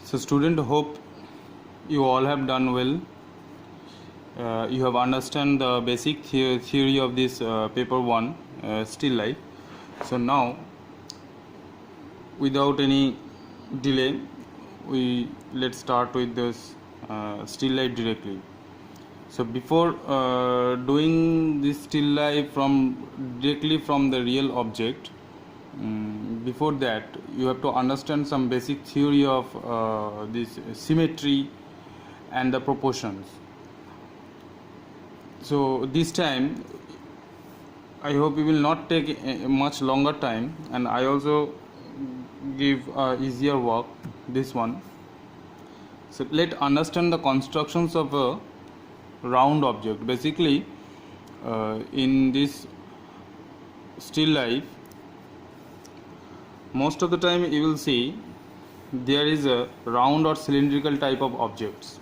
So student, hope you all have done well. You have understand the basic theory of this paper 1 still life. So now, without any delay, let's start with this still life directly. So before doing this still life directly from the real object, before that you have to understand some basic theory of this symmetry and the proportions. So this time I hope it will not take a much longer time, and I also give easier work this one. So let's understand the constructions of a round object. Basically in this still life, most of the time you will see there is a round or cylindrical type of objects.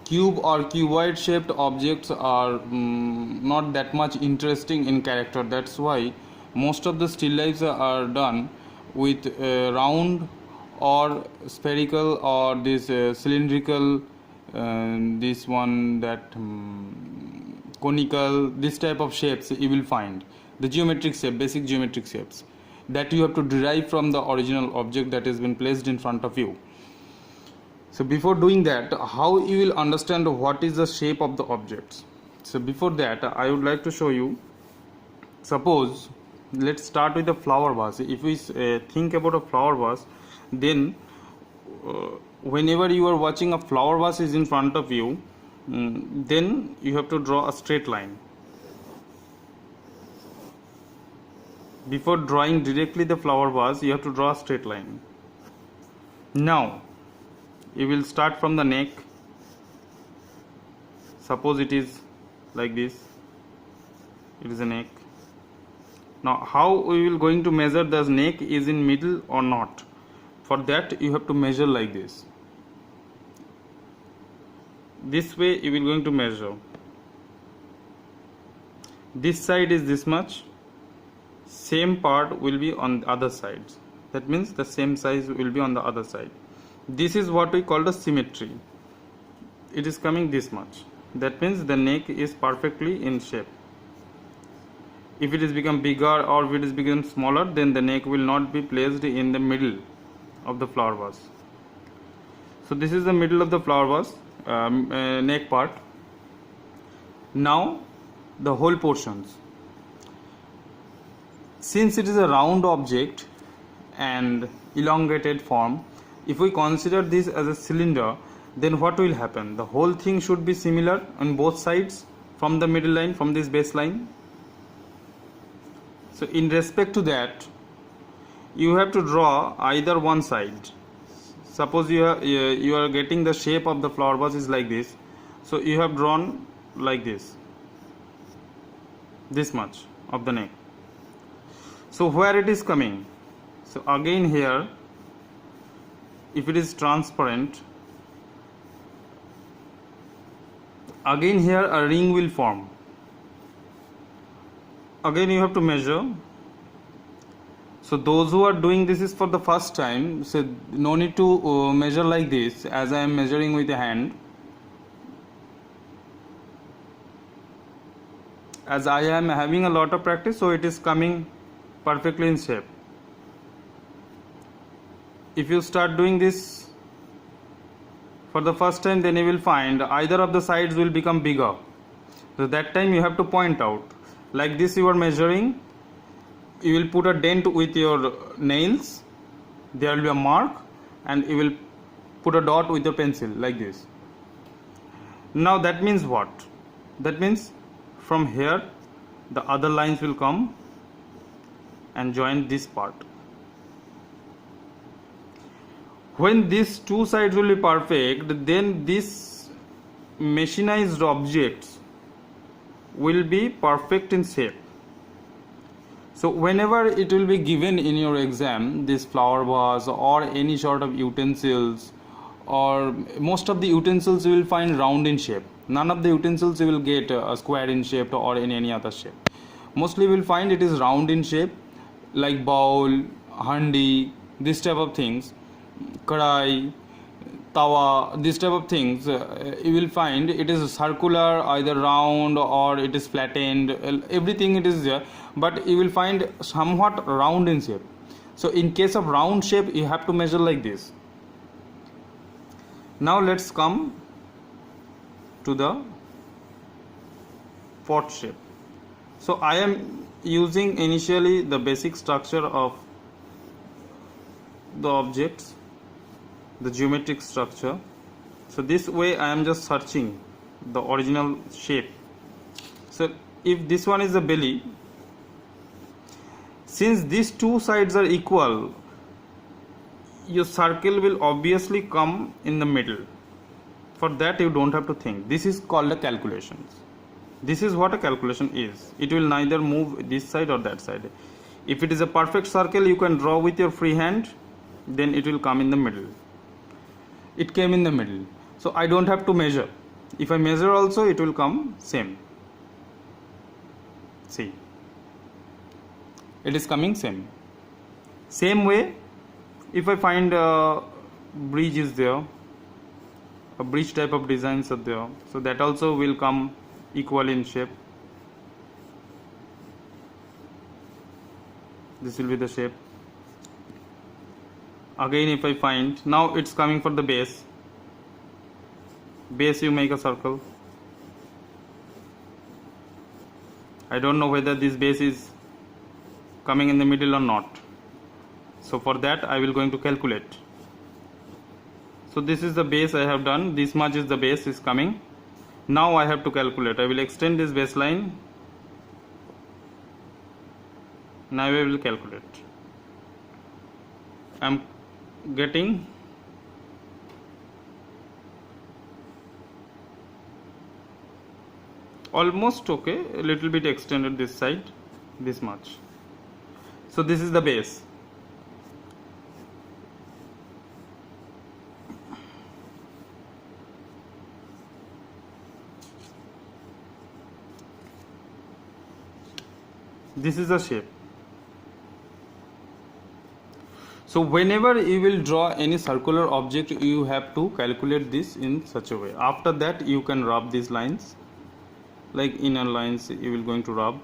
Cube or cuboid shaped objects are not that much interesting in character. That's why most of the still lifes are done with round or spherical or this cylindrical, this one that conical, this type of shapes you will find. The geometric shape, basic geometric shapes that you have to derive from the original object that has been placed in front of you. So before doing that, how you will understand what is the shape of the objects? So before that, I would like to show you. Suppose let's start with the flower vase. If we think about a flower vase, then whenever you are watching a flower vase is in front of you, then you have to draw a straight line. Before drawing directly the flower vase, you have to draw a straight line. Now you will start from the neck. Suppose it is like this, it is a neck. Now how we will going to measure the neck is in middle or not? For that you have to measure like this. This way you will going to measure. This side is this much, same part will be on the other sides. That means the same size will be on the other side. This is what we call the symmetry. It is coming this much. That means the neck is perfectly in shape. If it is become bigger or if it is become smaller, then the neck will not be placed in the middle of the flower vase. So this is the middle of the flower vase, neck part. Now the whole portions. Since it is a round object and elongated form, if we consider this as a cylinder, then what will happen? The whole thing should be similar on both sides from the middle line, from this baseline. So in respect to that, you have to draw either one side. Suppose you are getting the shape of the flower vase is like this. So you have drawn like this much of the neck. So where it is coming? So again here, if it is transparent, again here a ring will form. Again you have to measure. So those who are doing this is for the first time, so no need to measure like this as I am measuring with the hand. As I am having a lot of practice, so it is coming perfectly in shape. If you start doing this for the first time, then you will find either of the sides will become bigger. So that time you have to point out. Like this you are measuring, you will put a dent with your nails, there will be a mark, and you will put a dot with your pencil like this. Now that means what? That means from here the other lines will come and join this part. When these two sides will be perfect, then these machinized objects will be perfect in shape. So whenever it will be given in your exam, this flower vase or any sort of utensils, or most of the utensils you will find round in shape. None of the utensils you will get a square in shape or in any other shape. Mostly you will find it is round in shape, like bowl, handi, this type of things. karai, tawa, this type of things, you will find it is circular, either round or it is flattened, everything it is there, but you will find somewhat round in shape. So in case of round shape, you have to measure like this. Now let's come to the pot shape. So I am using initially the basic structure of the objects, the geometric structure. So this way I am just searching the original shape. So if this one is the belly, since these two sides are equal, your circle will obviously come in the middle. For that you don't have to think. This is called a calculations. This is what a calculation is. It will neither move this side or that side. If it is a perfect circle, you can draw with your free hand, then it will come in the middle. It came in the middle, so I don't have to measure. If I measure also, it will come same. See, it is coming same. Same way, if I find a bridge is there, a bridge type of designs are there, so that also will come equal in shape. This will be the shape. Again, if I find, now it's coming for the base. Base, you make a circle. I don't know whether this base is coming in the middle or not. So for that I will going to calculate. So this is the base I have done. This much is the base is coming. Now I have to calculate. I will extend this baseline. Now I will calculate. I am getting almost okay, a little bit extended this side, this much. So this is the base. This is the shape. So whenever you will draw any circular object, you have to calculate this in such a way. After that you can rub these lines, like inner lines you will going to rub.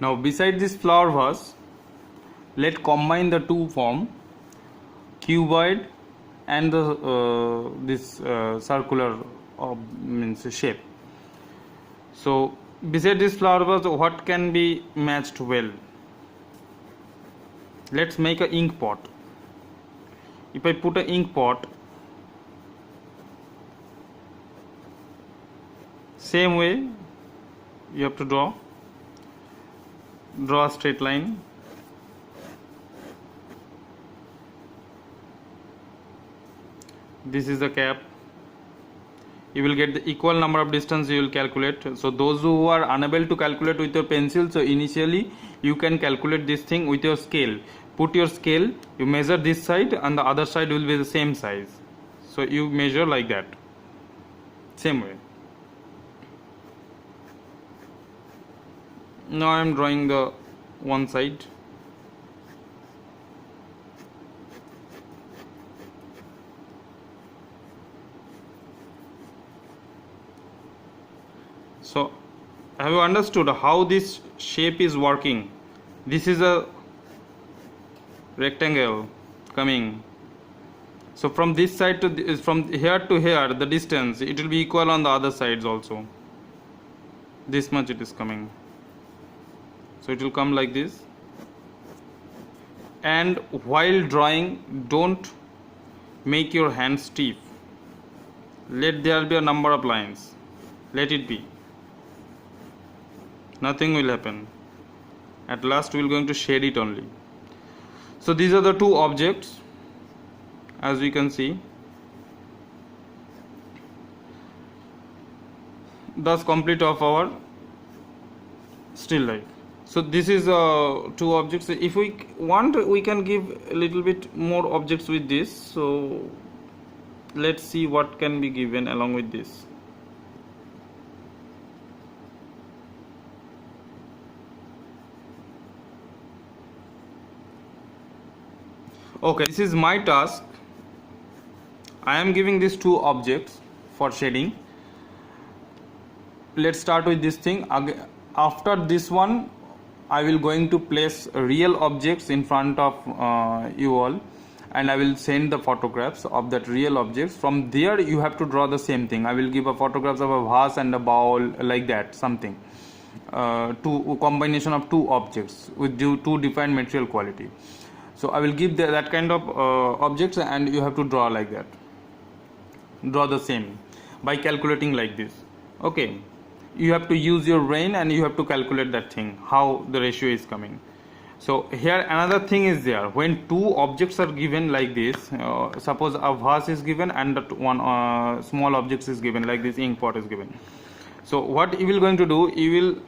Now beside this flower vase, let combine the two form, cuboid and the this circular means shape. So beside this flower vase, what can be matched well? Let's make a ink pot. If I put a ink pot, same way you have to draw a straight line. This is the cap. You will get the equal number of distance you will calculate. So those who are unable to calculate with your pencil, so initially you can calculate this thing with your scale. Put your scale, you measure this side and the other side will be the same size. So you measure like that, same way. Now I am drawing the one side. So have you understood how this shape is working? This is a rectangle coming. So from this side to this, from here to here, the distance it will be equal on the other sides also. This much it is coming. So it will come like this. And while drawing, don't make your hand stiff. Let there be a number of lines. Let it be. Nothing will happen. At last we are going to shade it only. So these are the two objects, as we can see. Thus complete of our still life. So this is two objects. If we want, we can give a little bit more objects with this. So let's see what can be given along with this. Okay, this is my task. I am giving these two objects for shading. Let's start with this thing. After this one, I will going to place real objects in front of you all, and I will send the photographs of that real objects. From there you have to draw the same thing. I will give a photographs of a vase and a bowl, like that, something. Two combination of two objects with two different material quality. So I will give that kind of objects, and you have to draw like that. Draw the same by calculating like this. Okay, you have to use your brain and you have to calculate that thing, how the ratio is coming. So here another thing is there. When two objects are given like this, suppose a vase is given and one small object is given, like this ink pot is given. So what you will going to do, you will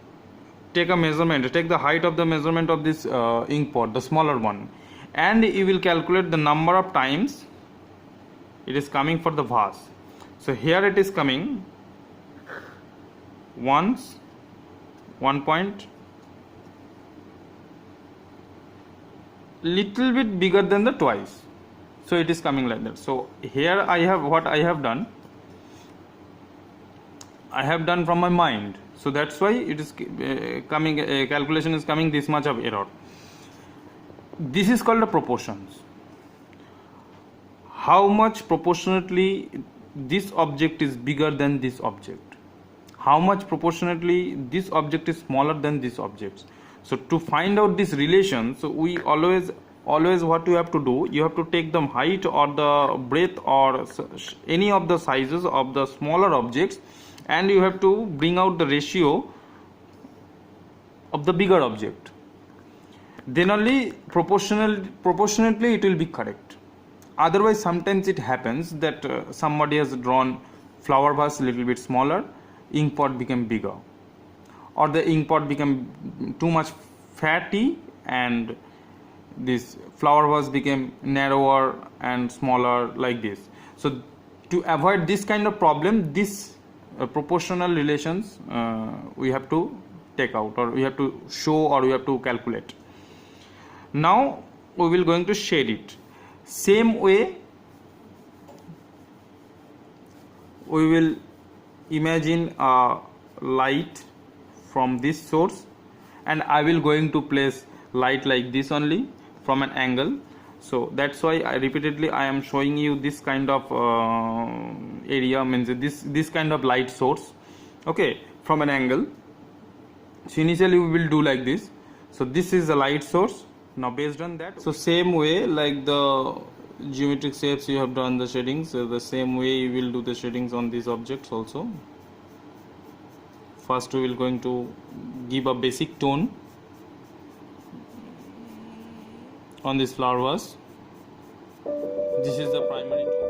take a measurement, take the height of the measurement of this ink pot, the smaller one, and you will calculate the number of times it is coming for the vase. So here it is coming once, 1 point, little bit bigger than the twice. So it is coming like that. So here I have what I have done. I have done from my mind. So that's why it is coming, calculation is coming this much of error. This is called the proportions. How much proportionately this object is bigger than this object, how much proportionately this object is smaller than this object. So to find out this relation, so we always what you have to do, you have to take the height or the breadth or any of the sizes of the smaller objects, and you have to bring out the ratio of the bigger object. Then only proportionately it will be correct. Otherwise sometimes it happens that somebody has drawn flower vase a little bit smaller, ink pot became bigger, or the ink pot became too much fatty and this flower vase became narrower and smaller, like this. So to avoid this kind of problem, this proportional relations we have to take out, or we have to show, or we have to calculate. Now we will going to shade it. Same way we will imagine a light from this source, and I will going to place light like this only from an angle. So that's why I am showing you this kind of area, means this kind of light source, okay, from an angle. So initially we will do like this. So this is the light source. Now based on that, so same way like the geometric shapes you have done the shadings, the same way you will do the shadings on these objects also. First we will going to give a basic tone on this flower vase. This is the primary tone.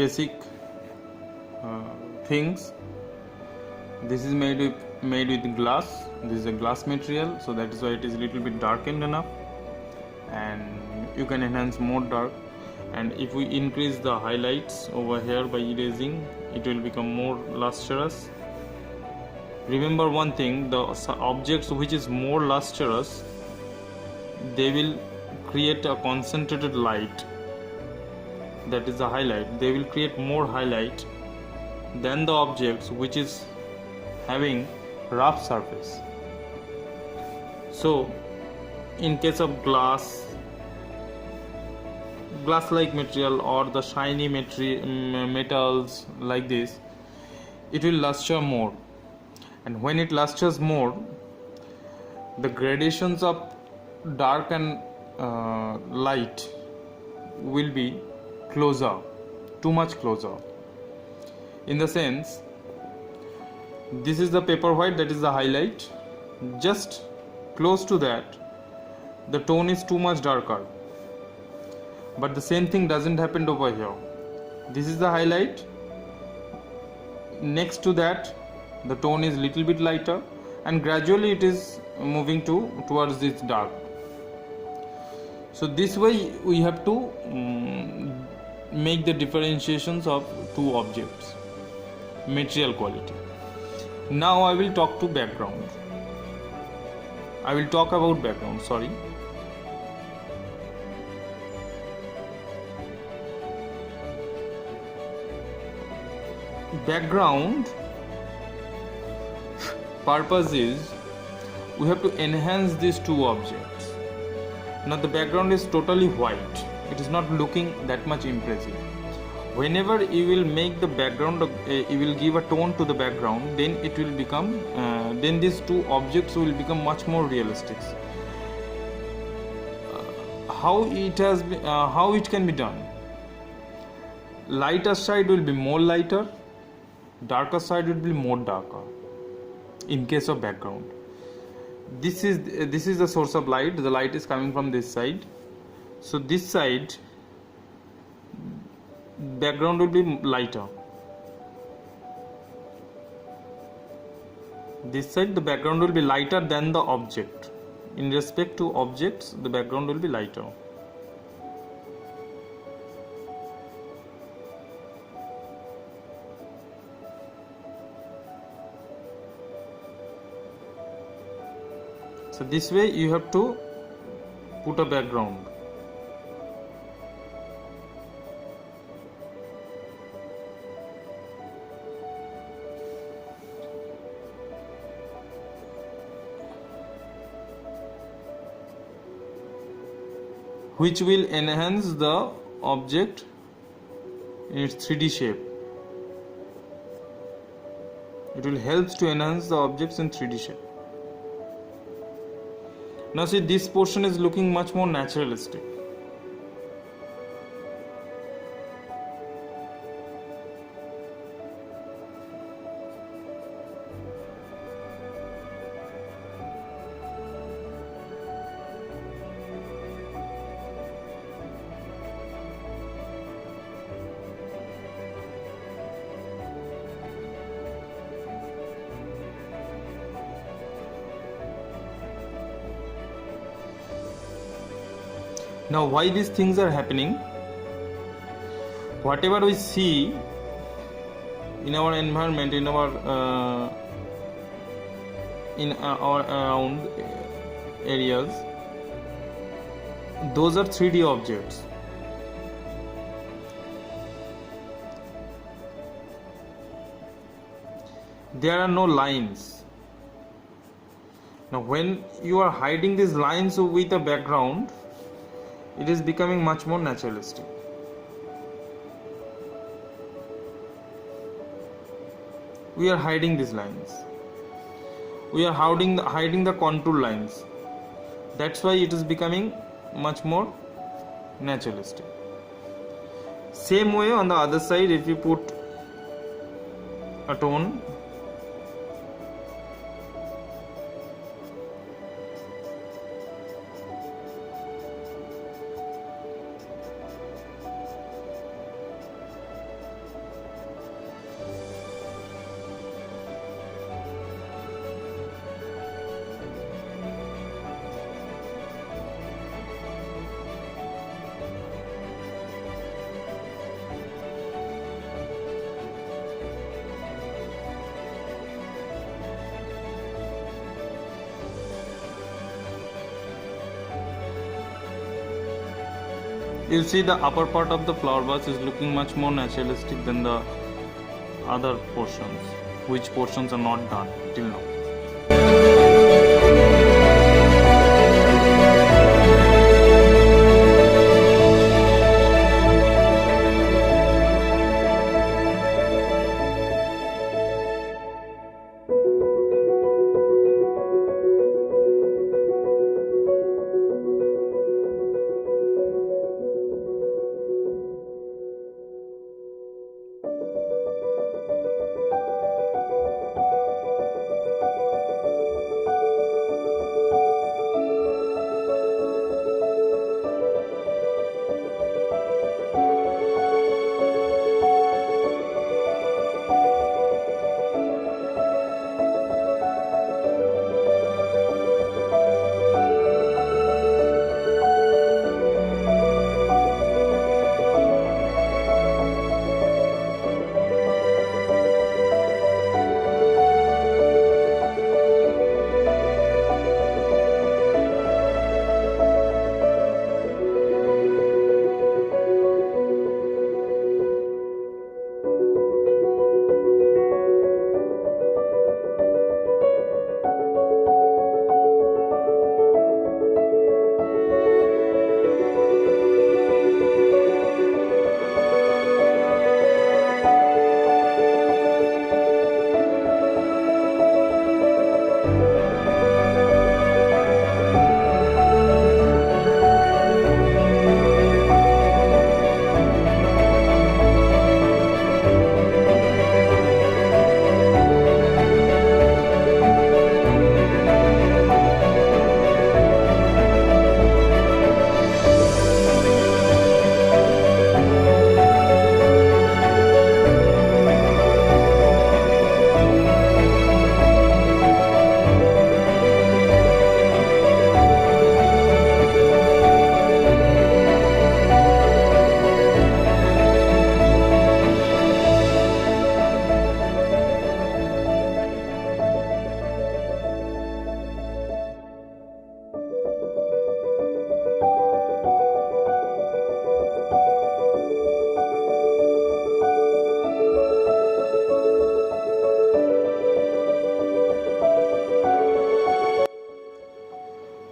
basic things. This is made with glass. This is a glass material, so that is why it is a little bit darkened enough, and you can enhance more dark. And if we increase the highlights over here by erasing, it will become more lustrous. Remember one thing, the objects which is more lustrous, they will create a concentrated light, that is the highlight. They will create more highlight than the objects which is having rough surface. So in case of glass like material or the shiny metals like this, it will luster more, and when it lusters more, the gradations of dark and light will be closer, too much closer. In the sense, this is the paper white, that is the highlight. Just close to that, the tone is too much darker. But the same thing doesn't happen over here. This is the highlight. Next to that, the tone is little bit lighter, and gradually it is moving towards this dark. So this way we have to make the differentiations of two objects, material quality. Now I will talk about background, sorry. Background purpose is we have to enhance these two objects. Now the background is totally white, it is not looking that much impressive. Whenever you will make the background, you will give a tone to the background, then it will become then these two objects will become much more realistic. How it can be done? Lighter side will be more lighter, darker side will be more darker in case of background. This is the source of light. The light is coming from this side, so this side background will be lighter. This side the background will be lighter than the object. In respect to objects, the background will be lighter. So this way you have to put a background. Which will enhance the object in its 3D shape. It will help to enhance the objects in 3D shape. Now see, this portion is looking much more naturalistic. Now why these things are happening? Whatever we see in our environment, in our around areas, those are 3D objects. There are no lines. Now when you are hiding these lines with a background, it is becoming much more naturalistic. We are hiding these lines. We are hiding the contour lines. That's why it is becoming much more naturalistic. Same way on the other side, if you put a tone, you'll see the upper part of the flower vase is looking much more naturalistic than the other portions, which portions are not done till now.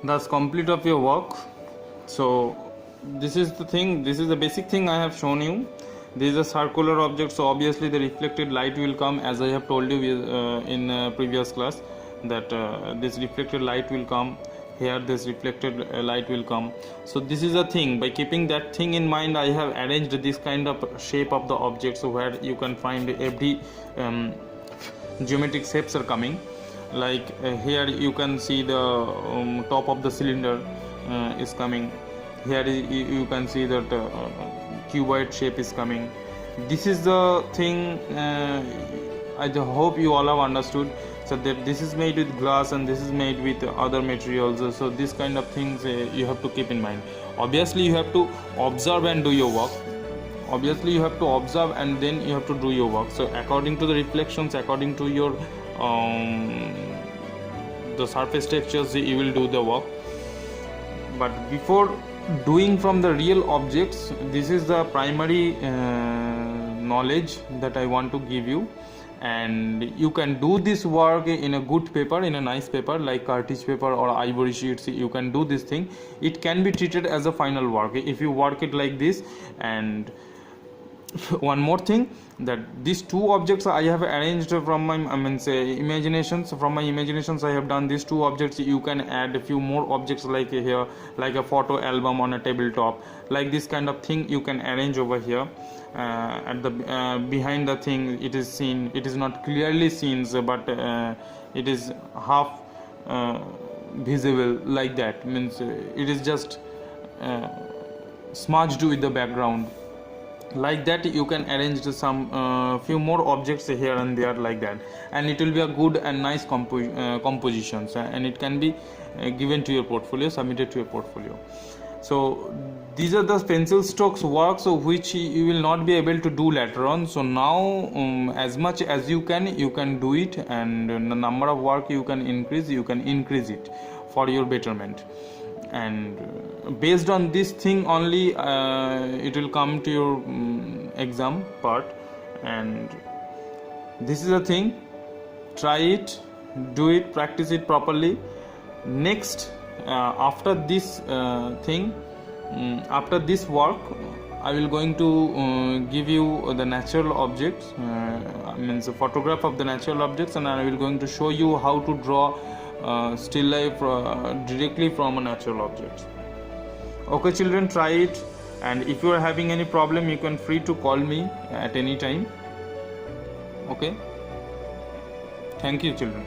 That's complete of your work. So this is the thing, this is the basic thing I have shown you. This is a circular object, so obviously the reflected light will come, as I have told you in previous class, that this reflected light will come here, this reflected light will come. So this is a thing. By keeping that thing in mind, I have arranged this kind of shape of the object, so where you can find every geometric shapes are coming. Like here you can see the top of the cylinder is coming. Here you can see that cuboid shape is coming. This is the thing. I hope you all have understood. So that this is made with glass and this is made with other materials. So this kind of things you have to keep in mind. Obviously you have to observe and do your work. Obviously you have to observe and then you have to do your work. So according to the reflections, according to your the surface textures, you will do the work. But before doing from the real objects, this is the primary knowledge that I want to give you. And you can do this work in a good paper, in a nice paper like cartridge paper or ivory sheets. You can do this thing. It can be treated as a final work if you work it like this. And one more thing, that these two objects I have arranged from my imaginations. From my imaginations I have done these two objects. You can add a few more objects like here, like a photo album on a tabletop, like this kind of thing you can arrange over here. At the behind the thing it is seen, it is not clearly seen, but it is half visible, like that. Means it is just smudged with the background. Like that you can arrange some few more objects here and there, like that, and it will be a good and nice compositions, and it can be given to your portfolio, submitted to your portfolio. So these are the pencil strokes works which you will not be able to do later on. So now as much as you can do it, and the number of work you can increase it for your betterment. and based on this thing only it will come to your exam part. And this is the thing, try it, do it, practice it properly. Next after this thing, after this work, I will going to give you the natural objects, means a photograph of the natural objects, and I will going to show you how to draw still life directly from a natural object. Okay children, try it, and if you are having any problem you can free to call me at any time. Okay, thank you children.